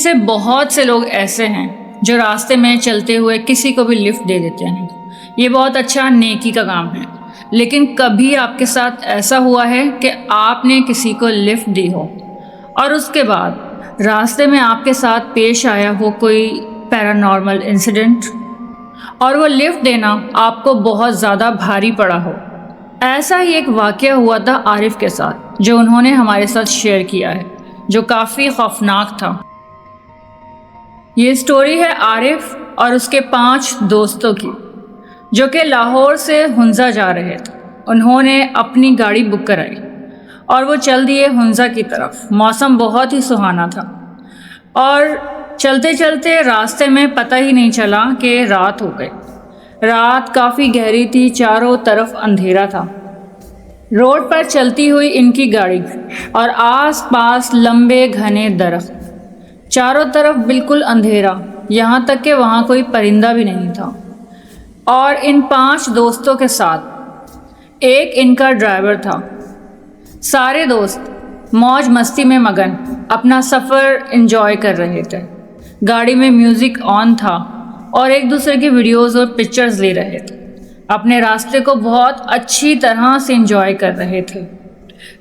سے بہت سے لوگ ایسے ہیں جو راستے میں چلتے ہوئے کسی کو بھی لفٹ دے دیتے ہیں. یہ بہت اچھا نیکی کا کام ہے. لیکن کبھی آپ کے ساتھ ایسا ہوا ہے کہ آپ نے کسی کو لفٹ دی ہو اور اس کے بعد راستے میں آپ کے ساتھ پیش آیا ہو کوئی پیرانارمل انسیڈنٹ اور وہ لفٹ دینا آپ کو بہت زیادہ بھاری پڑا ہو؟ ایسا ہی ایک واقعہ ہوا تھا عارف کے ساتھ جو انہوں نے ہمارے ساتھ شیئر کیا ہے، جو کافی خوفناک تھا. یہ سٹوری ہے عارف اور اس کے 5 دوستوں کی جو کہ لاہور سے ہنزا جا رہے تھے. انہوں نے اپنی گاڑی بک کرائی اور وہ چل دیے ہنزا کی طرف. موسم بہت ہی سہانا تھا اور چلتے چلتے راستے میں پتہ ہی نہیں چلا کہ رات ہو گئی. رات کافی گہری تھی، چاروں طرف اندھیرا تھا. روڈ پر چلتی ہوئی ان کی گاڑی اور آس پاس لمبے گھنے درخت، چاروں طرف بالکل اندھیرا، یہاں تک کہ وہاں کوئی پرندہ بھی نہیں تھا. اور ان 5 دوستوں کے ساتھ ایک ان کا ڈرائیور تھا. سارے دوست موج مستی میں مگن اپنا سفر انجوائے کر رہے تھے. گاڑی میں میوزک آن تھا اور ایک دوسرے کی ویڈیوز اور پکچرز لے رہے تھے. اپنے راستے کو بہت اچھی طرح سے انجوائے کر رہے تھے،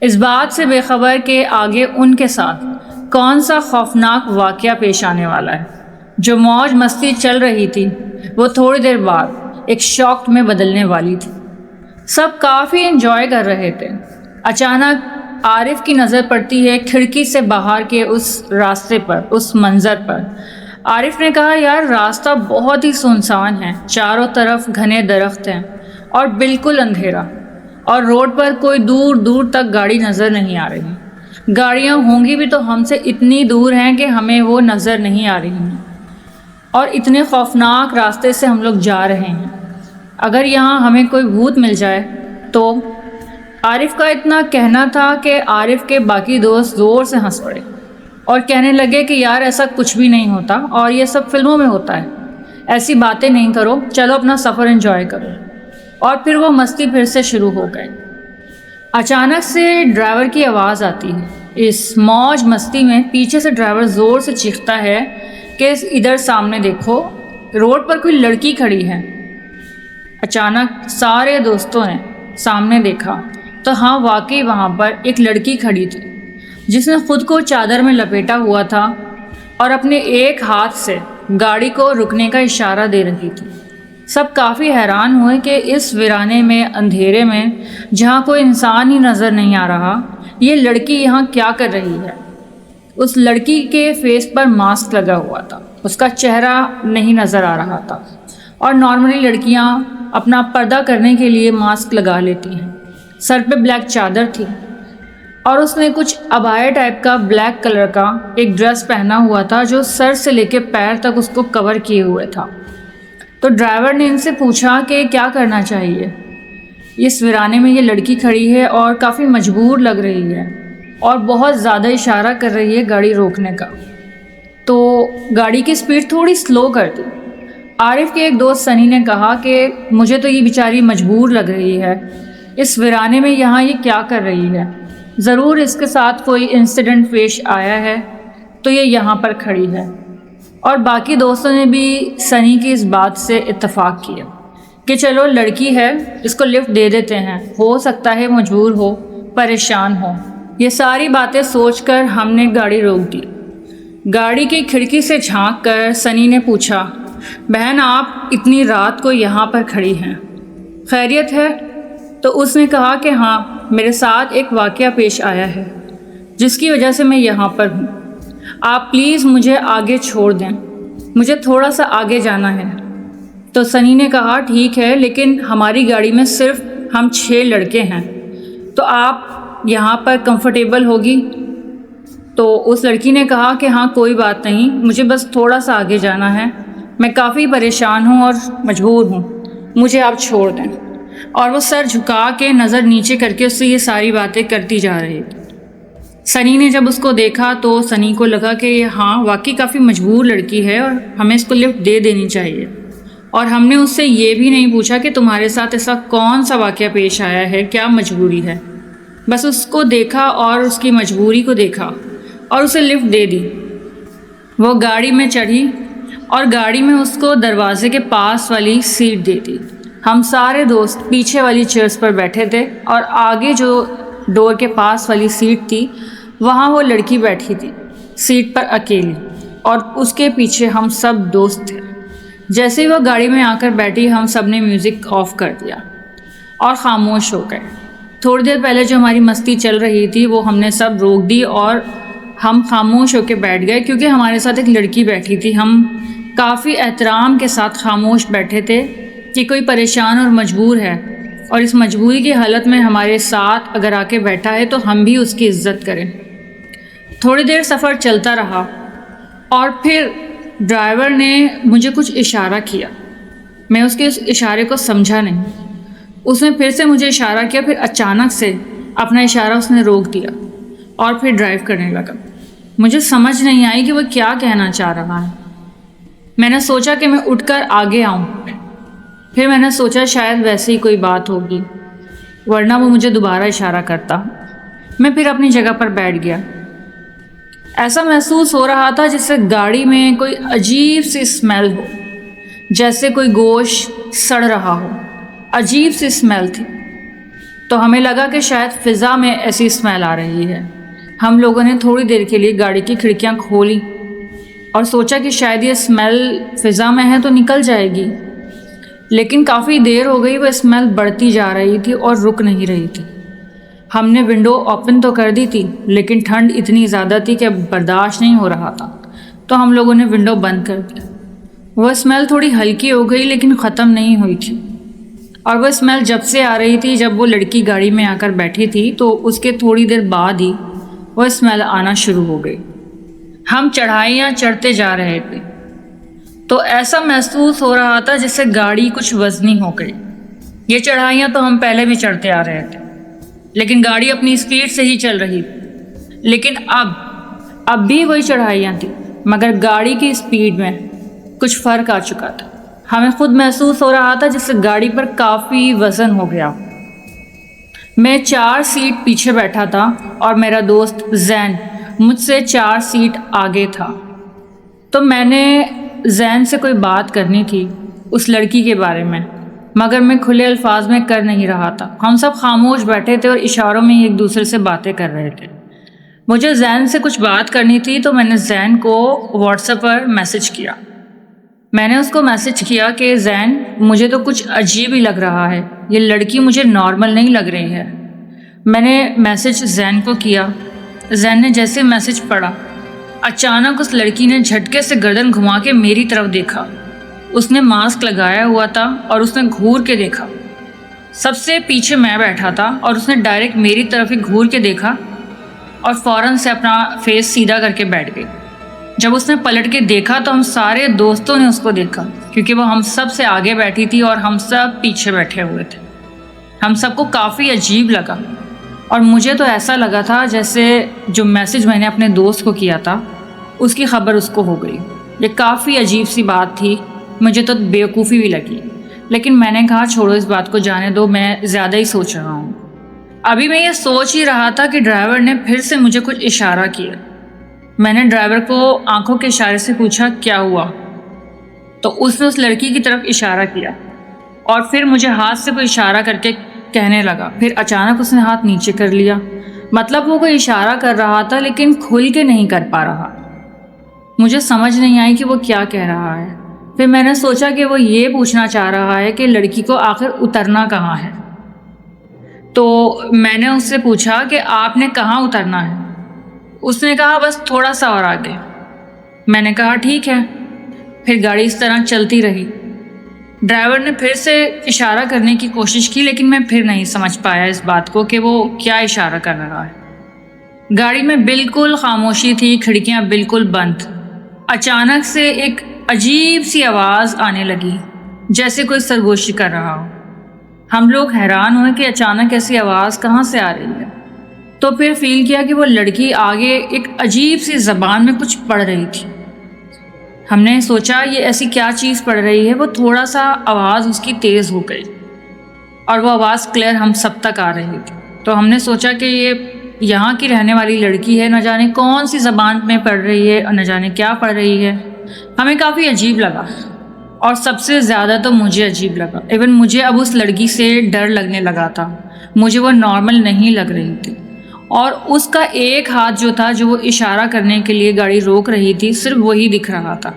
اس بات سے بے خبر کہ آگے ان کے ساتھ کون سا خوفناک واقعہ پیش آنے والا ہے. جو موج مستی چل رہی تھی وہ تھوڑی دیر بعد ایک شاک میں بدلنے والی تھی. سب کافی انجوائے کر رہے تھے. اچانک عارف کی نظر پڑتی ہے کھڑکی سے باہر کے اس راستے پر، اس منظر پر. عارف نے کہا، یار راستہ بہت ہی سنسان ہے، چاروں طرف گھنے درخت ہیں اور بالکل اندھیرا، اور روڈ پر کوئی دور دور تک گاڑی نظر نہیں آ رہی. گاڑیاں ہوں گی بھی تو ہم سے اتنی دور ہیں کہ ہمیں وہ نظر نہیں آ رہی ہیں، اور اتنے خوفناک راستے سے ہم لوگ جا رہے ہیں. اگر یہاں ہمیں کوئی بھوت مل جائے تو؟ عارف کا اتنا کہنا تھا کہ عارف کے باقی دوست زور سے ہنس پڑے اور کہنے لگے کہ یار ایسا کچھ بھی نہیں ہوتا اور یہ سب فلموں میں ہوتا ہے، ایسی باتیں نہیں کرو، چلو اپنا سفر انجوائے کرو. اور پھر وہ مستی پھر سے شروع ہو گئی. اچانک سے ڈرائیور کی آواز آتی ہے. اس موج مستی میں پیچھے سے ڈرائیور زور سے چیختا ہے کہ ادھر سامنے دیکھو، روڈ پر کوئی لڑکی کھڑی ہے. اچانک سارے دوستوں نے سامنے دیکھا تو ہاں، واقعی وہاں پر ایک لڑکی کھڑی تھی جس نے خود کو چادر میں لپیٹا ہوا تھا اور اپنے ایک ہاتھ سے گاڑی کو رکنے کا اشارہ دے رہی تھی. سب کافی حیران ہوئے کہ اس ویرانے میں، اندھیرے میں، جہاں کوئی انسان ہی نظر نہیں آ رہا، یہ لڑکی یہاں کیا کر رہی ہے. اس لڑکی کے فیس پر ماسک لگا ہوا تھا، اس کا چہرہ نہیں نظر آ رہا تھا، اور نارملی لڑکیاں اپنا پردہ کرنے کے لیے ماسک لگا لیتی ہیں. سر پہ بلیک چادر تھی اور اس نے کچھ عبایا ٹائپ کا بلیک کلر کا ایک ڈریس پہنا ہوا تھا جو سر سے لے کے پیر تک اس کو کور کیے ہوئے تھا. تو ڈرائیور نے ان سے پوچھا کہ کیا کرنا چاہیے. اس ویرانے میں یہ لڑکی کھڑی ہے اور کافی مجبور لگ رہی ہے اور بہت زیادہ اشارہ کر رہی ہے گاڑی روکنے کا. تو گاڑی کی سپیڈ تھوڑی سلو کر دی. عارف کے ایک دوست سنی نے کہا کہ مجھے تو یہ بیچاری مجبور لگ رہی ہے، اس ویرانے میں یہاں یہ کیا کر رہی ہے، ضرور اس کے ساتھ کوئی انسیڈنٹ پیش آیا ہے تو یہ یہاں پر کھڑی ہے. اور باقی دوستوں نے بھی سنی کی اس بات سے اتفاق کیا کہ چلو لڑکی ہے، اس کو لفٹ دے دیتے ہیں، ہو سکتا ہے مجبور ہو، پریشان ہو. یہ ساری باتیں سوچ کر ہم نے گاڑی روک دی. گاڑی کی کھڑکی سے جھانک کر سنی نے پوچھا، بہن آپ اتنی رات کو یہاں پر کھڑی ہیں، خیریت ہے؟ تو اس نے کہا کہ ہاں، میرے ساتھ ایک واقعہ پیش آیا ہے جس کی وجہ سے میں یہاں پر ہوں. آپ پلیز مجھے آگے چھوڑ دیں، مجھے تھوڑا سا آگے جانا ہے. تو سنی نے کہا ٹھیک ہے، لیکن ہماری گاڑی میں صرف ہم 6 لڑکے ہیں، تو آپ یہاں پر کمفرٹیبل ہوگی؟ تو اس لڑکی نے کہا کہ ہاں کوئی بات نہیں، مجھے بس تھوڑا سا آگے جانا ہے، میں کافی پریشان ہوں اور مجبور ہوں، مجھے آپ چھوڑ دیں. اور وہ سر جھکا کے نظر نیچے کر کے اس سے یہ ساری باتیں کرتی جا رہی تھی. سنی نے جب اس کو دیکھا تو سنی کو لگا کہ یہ ہاں واقعی کافی مجبور لڑکی ہے اور ہمیں اس کو لفٹ دے دینی چاہیے. اور ہم نے اس سے یہ بھی نہیں پوچھا کہ تمہارے ساتھ ایسا کون سا واقعہ پیش آیا ہے، کیا مجبوری ہے. بس اس کو دیکھا اور اس کی مجبوری کو دیکھا اور اسے لفٹ دے دی. وہ گاڑی میں چڑھی اور گاڑی میں اس کو دروازے کے پاس والی سیٹ دے دی۔ ہم سارے دوست پیچھے والی چیئرز پر بیٹھے تھے اور آگے جو ڈور کے پاس والی سیٹ تھی وہاں وہ لڑکی بیٹھی تھی سیٹ پر اکیلی، اور اس کے پیچھے ہم سب دوست تھے۔ جیسے ہی وہ گاڑی میں آ کر بیٹھی ہم سب نے میوزک آف کر دیا اور خاموش ہو گئے۔ تھوڑی دیر پہلے جو ہماری مستی چل رہی تھی وہ ہم نے سب روک دی اور ہم خاموش ہو کے بیٹھ گئے، کیونکہ ہمارے ساتھ ایک لڑکی بیٹھی تھی۔ ہم کافی احترام کے ساتھ خاموش بیٹھے تھے کہ کوئی پریشان اور مجبور ہے، اور اس مجبوری کی حالت میں ہمارے ساتھ اگر آ کے بیٹھا ہے تو ہم بھی اس کی عزت کریں۔ تھوڑی دیر سفر چلتا رہا اور پھر ڈرائیور نے مجھے کچھ اشارہ کیا۔ میں اس کے اس اشارے کو سمجھا نہیں۔ اس نے پھر سے مجھے اشارہ کیا، پھر اچانک سے اپنا اشارہ اس نے روک دیا اور پھر ڈرائیو کرنے لگا۔ مجھے سمجھ نہیں آئی کہ وہ کیا کہنا چاہ رہا ہے۔ میں نے سوچا کہ میں اٹھ کر آگے آؤں، پھر میں نے سوچا شاید ویسے ہی کوئی بات ہوگی، ورنہ وہ مجھے دوبارہ اشارہ کرتا۔ میں پھر اپنی جگہ پر بیٹھ گیا۔ ایسا محسوس ہو رہا تھا جیسے گاڑی میں کوئی عجیب سی اسمیل ہو، جیسے کوئی گوشت سڑ رہا ہو، عجیب سی اسمیل تھی۔ تو ہمیں لگا کہ شاید فضا میں ایسی اسمیل آ رہی ہے۔ ہم لوگوں نے تھوڑی دیر کے لیے گاڑی کی کھڑکیاں کھولی اور سوچا کہ شاید یہ اسمیل فضا میں ہے تو نکل جائے گی، لیکن کافی دیر ہو گئی وہ اسمیل بڑھتی جا رہی تھی اور رک نہیں رہی تھی۔ ہم نے ونڈو اوپن تو کر دی تھی لیکن ٹھنڈ اتنی زیادہ تھی کہ اب برداشت نہیں ہو رہا تھا، تو ہم لوگوں نے ونڈو بند کر دی۔ وہ اسمیل تھوڑی ہلکی ہو گئی لیکن ختم نہیں ہوئی تھی، اور وہ اسمیل جب سے آ رہی تھی جب وہ لڑکی گاڑی میں آ کر بیٹھی تھی، تو اس کے تھوڑی دیر بعد ہی وہ اسمیل آنا شروع ہو گئی۔ ہم چڑھائیاں چڑھتے جا رہے تھے تو ایسا محسوس ہو رہا تھا جیسے گاڑی کچھ وزنی ہو گئی۔ یہ چڑھائیاں تو ہم پہلے بھی چڑھتے آ رہے تھے لیکن گاڑی اپنی اسپیڈ سے ہی چل رہی تھی، لیکن اب بھی وہی چڑھائیاں تھیں مگر گاڑی کی اسپیڈ میں کچھ فرق آ چکا تھا۔ ہمیں خود محسوس ہو رہا تھا جیسے گاڑی پر کافی وزن ہو گیا۔ میں 4 سیٹ پیچھے بیٹھا تھا اور میرا دوست زین مجھ سے 4 سیٹ آگے تھا۔ تو میں نے زین سے کوئی بات کرنی تھی اس لڑکی کے بارے میں، مگر میں کھلے الفاظ میں کر نہیں رہا تھا۔ ہم سب خاموش بیٹھے تھے اور اشاروں میں ایک دوسرے سے باتیں کر رہے تھے۔ مجھے زین سے کچھ بات کرنی تھی تو میں نے زین کو واٹس ایپ پر میسج کیا۔ میں نے اس کو میسج کیا کہ زین، مجھے تو کچھ عجیب ہی لگ رہا ہے، یہ لڑکی مجھے نارمل نہیں لگ رہی ہے۔ میں نے میسج زین کو کیا۔ زین نے جیسے میسج پڑھا، اچانک اس لڑکی نے جھٹکے سے گردن گھما کے میری طرف دیکھا۔ اس نے ماسک لگایا ہوا تھا اور اس نے گھور کے دیکھا۔ سب سے پیچھے میں بیٹھا تھا اور اس نے ڈائریکٹ میری طرف ہی گھور کے دیکھا اور فوراً سے اپنا فیس سیدھا کر کے بیٹھ گئی۔ جب اس نے پلٹ کے دیکھا تو ہم سارے دوستوں نے اس کو دیکھا، کیونکہ وہ ہم سب سے آگے بیٹھی تھی اور ہم سب پیچھے بیٹھے ہوئے تھے۔ ہم سب کو کافی عجیب لگا اور مجھے تو ایسا لگا تھا جیسے جو میسج میں نے اپنے دوست کو کیا تھا اس کی خبر اس کو ہو گئی۔ یہ کافی عجیب سی بات تھی، مجھے تو بیوقوفی بھی لگی، لیکن میں نے کہا چھوڑو اس بات کو، جانے دو، میں زیادہ ہی سوچ رہا ہوں۔ ابھی میں یہ سوچ ہی رہا تھا کہ ڈرائیور نے پھر سے مجھے کچھ اشارہ کیا۔ میں نے ڈرائیور کو آنکھوں کے اشارے سے پوچھا کیا ہوا، تو اس نے اس لڑکی کی طرف اشارہ کیا اور پھر مجھے ہاتھ سے کوئی اشارہ کر کے کہنے لگا۔ پھر اچانک اس نے ہاتھ نیچے کر لیا، مطلب وہ کوئی اشارہ کر رہا تھا لیکن کھل کے نہیں کر پا رہا۔ مجھے سمجھ نہیں آئی کہ وہ کیا کہہ رہا ہے۔ پھر میں نے سوچا کہ وہ یہ پوچھنا چاہ رہا ہے کہ لڑکی کو آخر اترنا کہاں ہے۔ تو میں نے اس سے پوچھا کہ آپ نے کہاں اترنا ہے؟ اس نے کہا بس تھوڑا سا اور آگے۔ میں نے کہا ٹھیک ہے۔ پھر گاڑی اس طرح چلتی رہی۔ ڈرائیور نے پھر سے اشارہ کرنے کی کوشش کی لیکن میں پھر نہیں سمجھ پایا اس بات کو کہ وہ کیا اشارہ کر رہا ہے۔ گاڑی میں بالکل خاموشی تھی، کھڑکیاں بالکل بند۔ اچانک سے ایک عجیب سی آواز آنے لگی جیسے کوئی سرگوشی کر رہا ہو۔ ہم لوگ حیران ہوئے کہ اچانک ایسی آواز کہاں سے آ رہی ہے۔ تو پھر فیل کیا کہ وہ لڑکی آگے ایک عجیب سی زبان میں کچھ پڑھ رہی تھی۔ ہم نے سوچا یہ ایسی کیا چیز پڑھ رہی ہے۔ وہ تھوڑا سا آواز اس کی تیز ہو گئی اور وہ آواز کلیئر ہم سب تک آ رہی تھی۔ تو ہم نے سوچا کہ یہ یہاں کی رہنے والی لڑکی ہے، نہ جانے کون سی زبان میں پڑھ رہی ہے اور نہ جانے کیا پڑھ رہی ہے۔ ہمیں کافی عجیب لگا، اور سب سے زیادہ تو مجھے عجیب لگا۔ ایون مجھے اب اس لڑکی سے ڈر لگنے لگا تھا، مجھے وہ نارمل نہیں لگ رہی تھی، اور اس کا ایک ہاتھ جو تھا جو وہ اشارہ کرنے کے لیے گاڑی روک رہی تھی صرف وہی دکھ رہا تھا،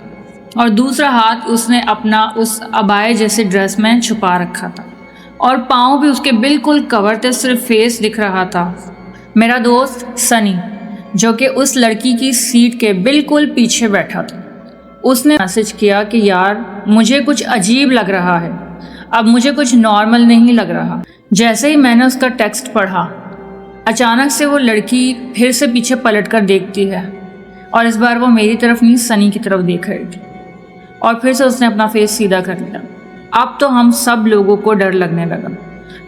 اور دوسرا ہاتھ اس نے اپنا اس عبائے جیسے ڈریس میں چھپا رکھا تھا، اور پاؤں بھی اس کے بالکل کور تھے، صرف فیس دکھ رہا تھا۔ میرا دوست سنی جو کہ اس لڑکی کی سیٹ کے بالکل پیچھے بیٹھا تھا، اس نے میسج کیا کہ یار مجھے کچھ عجیب لگ رہا ہے، اب مجھے کچھ نارمل نہیں لگ رہا۔ جیسے ہی میں نے اس کا ٹیکسٹ پڑھا، اچانک سے وہ لڑکی پھر سے پیچھے پلٹ کر دیکھتی ہے، اور اس بار وہ میری طرف نہیں سنی کی طرف دیکھ رہی تھی، اور پھر سے اس نے اپنا فیس سیدھا کر لیا۔ اب تو ہم سب لوگوں کو ڈر لگنے لگا،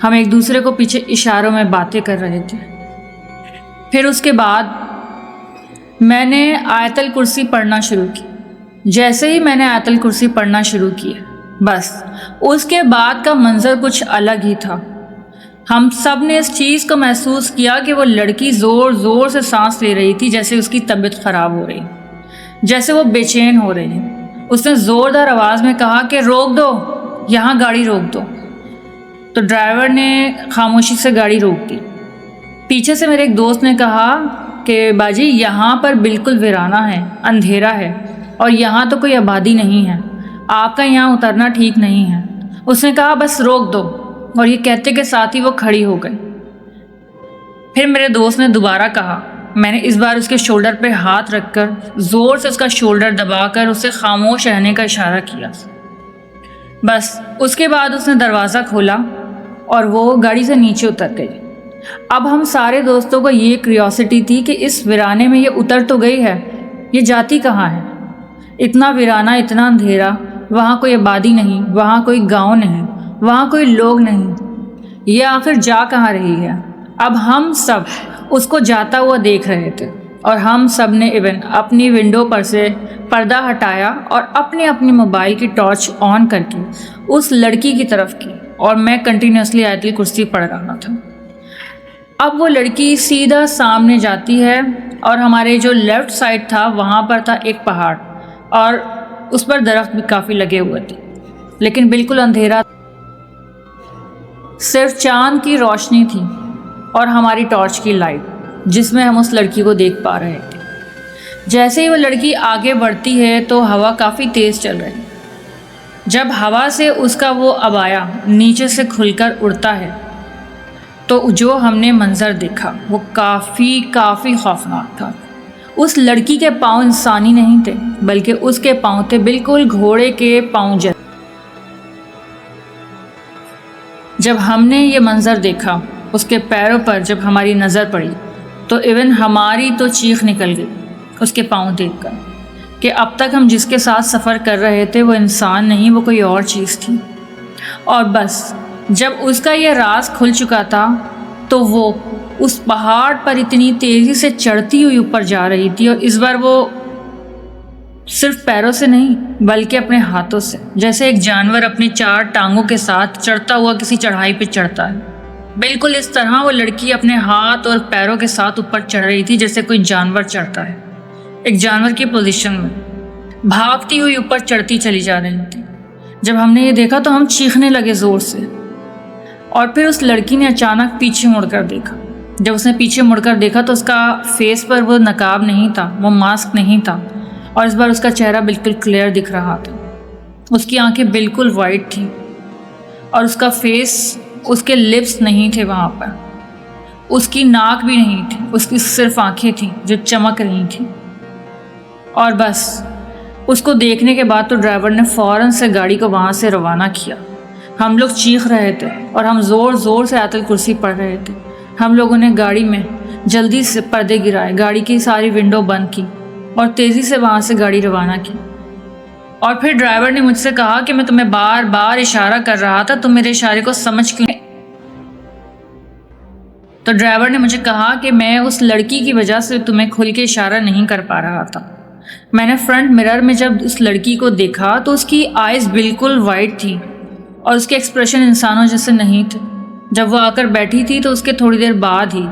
ہم ایک دوسرے کو پیچھے اشاروں میں باتیں کر رہے تھے۔ پھر اس کے بعد میں نے آیت الکرسی پڑھنا شروع کی۔ جیسے ہی میں نے آیت الکرسی پڑھنا شروع کی، بس اس کے بعد کا منظر کچھ الگ ہی تھا۔ ہم سب نے اس چیز کو محسوس کیا کہ وہ لڑکی زور زور سے سانس لے رہی تھی، جیسے اس کی طبیعت خراب ہو رہی، جیسے وہ بے چین ہو رہی ہے۔ اس نے زوردار آواز میں کہا کہ روک دو، یہاں گاڑی روک دو۔ تو ڈرائیور نے خاموشی سے گاڑی روک دی۔ پیچھے سے میرے ایک دوست نے کہا کہ باجی یہاں پر بالکل ویرانہ ہے، اندھیرا ہے، اور یہاں تو کوئی آبادی نہیں ہے، آپ کا یہاں اترنا ٹھیک نہیں ہے۔ اس نے کہا بس روک دو، اور یہ کہتے کے ساتھ ہی وہ کھڑی ہو گئی۔ پھر میرے دوست نے دوبارہ کہا، میں نے اس بار اس کے شولڈر پہ ہاتھ رکھ کر زور سے اس کا شولڈر دبا کر اسے خاموش رہنے کا اشارہ کیا۔ بس اس کے بعد اس نے دروازہ کھولا اور وہ گاڑی سے نیچے اتر گئی۔ اب ہم سارے دوستوں کو یہ کیوریوسٹی تھی کہ اس ویرانے میں یہ اتر تو گئی ہے، یہ جاتی کہاں ہے؟ اتنا ویرانہ، اتنا اندھیرا، وہاں کوئی آبادی نہیں، وہاں کوئی گاؤں نہیں، وہاں کوئی لوگ نہیں، یہ آخر جا کہاں رہی ہے؟ اب ہم سب اس کو جاتا ہوا دیکھ رہے تھے، اور ہم سب نے ایون اپنی ونڈو پر سے پردہ ہٹایا اور اپنی موبائل کی ٹارچ آن کر کے اس لڑکی کی طرف کی، اور میں کنٹینیوسلی آیت الکرسی پڑھ رہا تھا۔ اب وہ لڑکی سیدھا سامنے جاتی ہے، اور ہمارے جو لیفٹ سائڈ تھا وہاں پر تھا ایک پہاڑ، اور اس پر درخت بھی کافی لگے ہوئے تھے، لیکن بالکل اندھیرا، صرف چاند کی روشنی تھی اور ہماری ٹارچ کی لائٹ جس میں ہم اس لڑکی کو دیکھ پا رہے تھے۔ جیسے ہی وہ لڑکی آگے بڑھتی ہے تو ہوا کافی تیز چل رہی، جب ہوا سے اس کا وہ عبایا نیچے سے کھل کر اڑتا ہے تو جو ہم نے منظر دیکھا وہ کافی خوفناک تھا۔ اس لڑکی کے پاؤں انسانی نہیں تھے، بلکہ اس کے پاؤں تھے بالکل گھوڑے کے پاؤں جیسے۔ جب ہم نے یہ منظر دیکھا، اس کے پیروں پر جب ہماری نظر پڑی تو ایون ہماری تو چیخ نکل گئی اس کے پاؤں دیکھ کر، کہ اب تک ہم جس کے ساتھ سفر کر رہے تھے وہ انسان نہیں، وہ کوئی اور چیز تھی۔ اور بس جب اس کا یہ راز کھل چکا تھا تو وہ اس پہاڑ پر اتنی تیزی سے چڑھتی ہوئی اوپر جا رہی تھی، اور اس بار وہ صرف پیروں سے نہیں بلکہ اپنے ہاتھوں سے، جیسے ایک جانور اپنی 4 ٹانگوں کے ساتھ چڑھتا ہوا کسی چڑھائی پہ چڑھتا ہے، بالکل اس طرح وہ لڑکی اپنے ہاتھ اور پیروں کے ساتھ اوپر چڑھ رہی تھی جیسے کوئی جانور چڑھتا ہے، ایک جانور کی پوزیشن میں بھاگتی ہوئی اوپر چڑھتی چلی جا رہی تھی۔ جب ہم نے یہ دیکھا تو ہم چیخنے لگے زور سے، اور پھر اس لڑکی نے اچانک پیچھے مڑ کر دیکھا۔ جب اس نے پیچھے مڑ کر دیکھا تو اس کا فیس پر وہ نقاب نہیں تھا، وہ ماسک نہیں تھا، اور اس بار اس کا چہرہ بالکل کلیئر دکھ رہا تھا۔ اس کی آنکھیں بالکل وائٹ تھیں، اور اس کا فیس، اس کے لپس نہیں تھے وہاں پر، اس کی ناک بھی نہیں تھی، اس کی صرف آنکھیں تھیں جو چمک رہی تھیں۔ اور بس اس کو دیکھنے کے بعد تو ڈرائیور نے فوراً سے گاڑی کو وہاں سے روانہ کیا۔ ہم لوگ چیخ رہے تھے اور ہم زور زور سے آیت الکرسی پڑھ رہے تھے۔ ہم لوگوں نے گاڑی میں جلدی سے پردے گرائے، گاڑی کی ساری ونڈو بند کی اور تیزی سے وہاں سے گاڑی روانہ کی۔ اور پھر ڈرائیور نے مجھ سے کہا کہ میں تمہیں بار بار اشارہ کر رہا تھا، تم میرے اشارے کو سمجھ کیوں نہیں؟ تو ڈرائیور نے مجھے کہا کہ میں اس لڑکی کی وجہ سے تمہیں کھل کے اشارہ نہیں کر پا رہا تھا۔ میں نے فرنٹ مرر میں جب اس لڑکی کو دیکھا تو اس کی آئیز بالکل وائٹ تھی اور اس کے ایکسپریشن انسانوں جیسے نہیں تھے۔ جب وہ آ کر بیٹھی تھی تو اس کے تھوڑی دیر بعد ہی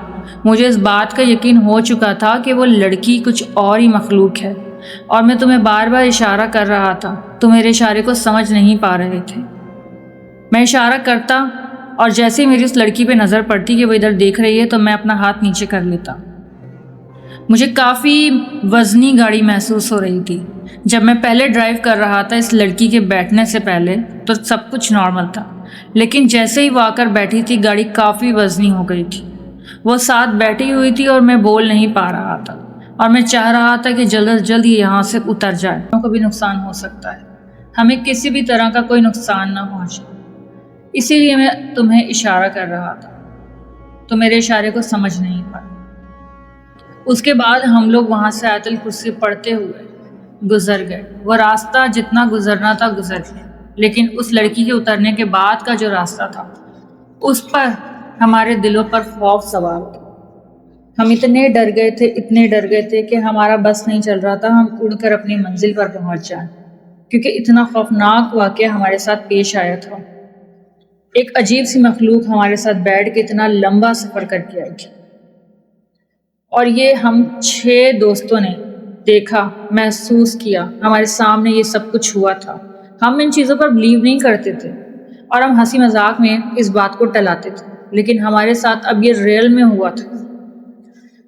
مجھے اس بات کا یقین ہو چکا تھا کہ وہ لڑکی کچھ اور ہی مخلوق ہے، اور میں تمہیں بار بار اشارہ کر رہا تھا، تم میرے اشارے کو سمجھ نہیں پا رہے تھے۔ میں اشارہ کرتا اور جیسے ہی میری اس لڑکی پہ نظر پڑتی کہ وہ ادھر دیکھ رہی ہے تو میں اپنا ہاتھ نیچے کر لیتا۔ مجھے کافی وزنی گاڑی محسوس ہو رہی تھی۔ جب میں پہلے ڈرائیو کر رہا تھا اس لڑکی کے بیٹھنے سے پہلے تو سب کچھ نارمل تھا، لیکن جیسے ہی وہ آ کر بیٹھی تھی گاڑی کافی وزنی ہو گئی تھی۔ وہ ساتھ بیٹھی ہوئی تھی اور میں بول نہیں پا رہا تھا، اور میں چاہ رہا تھا کہ جلد از جلد یہ یہاں سے اتر جائے۔ کو بھی نقصان ہو سکتا ہے، ہمیں کسی بھی طرح کا کوئی نقصان نہ پہنچے، اسی لیے میں تمہیں اشارہ کر رہا تھا، تو میرے اشارے کو سمجھ نہیں پایا۔ اس کے بعد ہم لوگ وہاں سے آیت الکرسی پڑھتے ہوئے گزر گئے۔ وہ راستہ جتنا گزرنا تھا گزر گیا، لیکن اس لڑکی کے اترنے کے بعد کا جو راستہ تھا اس پر ہمارے دلوں پر خوف سوار تھا۔ ہم اتنے ڈر گئے تھے کہ ہمارا بس نہیں چل رہا تھا ہم اڑ کر اپنی منزل پر پہنچ جائیں، کیونکہ اتنا خوفناک واقعہ ہمارے ساتھ پیش آیا تھا۔ ایک عجیب سی مخلوق ہمارے ساتھ بیٹھ کے اتنا لمبا سفر کر کے آئی تھی، اور یہ ہم 6 دوستوں نے دیکھا، محسوس کیا، ہمارے سامنے یہ سب کچھ ہوا تھا۔ ہم ان چیزوں پر بلیو نہیں کرتے تھے اور ہم ہنسی مذاق میں اس بات کو ٹلاتے تھے، لیکن ہمارے ساتھ اب یہ ریئل میں ہوا تھا۔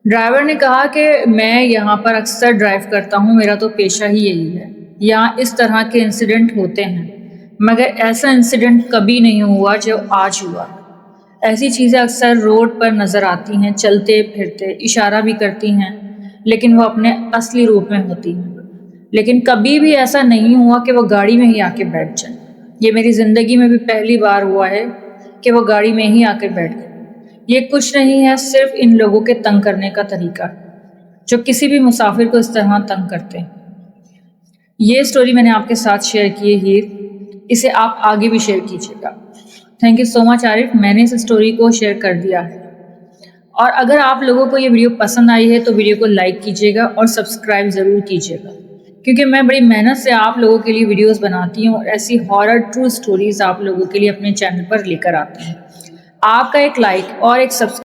ڈرائیور نے کہا کہ میں یہاں پر اکثر ڈرائیو کرتا ہوں، میرا تو پیشہ ہی یہی ہے، یہاں اس طرح کے انسیڈنٹ ہوتے ہیں، مگر ایسا انسیڈنٹ کبھی نہیں ہوا جو آج ہوا۔ ایسی چیزیں اکثر روڈ پر نظر آتی ہیں، چلتے پھرتے اشارہ بھی کرتی ہیں، لیکن وہ اپنے اصلی روپ میں ہوتی ہیں۔ لیکن کبھی بھی ایسا نہیں ہوا کہ وہ گاڑی میں ہی آ کے بیٹھ جائیں۔ یہ میری زندگی میں بھی پہلی بار ہوا ہے کہ وہ گاڑی میں ہی آ کے بیٹھ گئے۔ یہ کچھ نہیں ہے، صرف ان لوگوں کے تنگ کرنے کا طریقہ ہے جو کسی بھی مسافر کو اس طرح تنگ کرتے ہیں۔ یہ سٹوری میں نے آپ کے ساتھ شیئر کی ہے ہیر، اسے آپ آگے بھی شیئر کیجیے گا۔ تھینک یو سو مچ عارف، میں نے اس سٹوری کو شیئر کر دیا ہے، اور اگر آپ لوگوں کو یہ ویڈیو پسند آئی ہے تو ویڈیو کو لائک کیجیے گا اور سبسکرائب ضرور کیجیے گا، کیونکہ میں بڑی محنت سے آپ لوگوں کے لیے ویڈیوز بناتی ہوں اور ایسی ہارر ٹرو سٹوریز آپ لوگوں کے لیے اپنے چینل پر لے کر آتی ہوں۔ آپ کا ایک لائک اور ایک سبسکرائب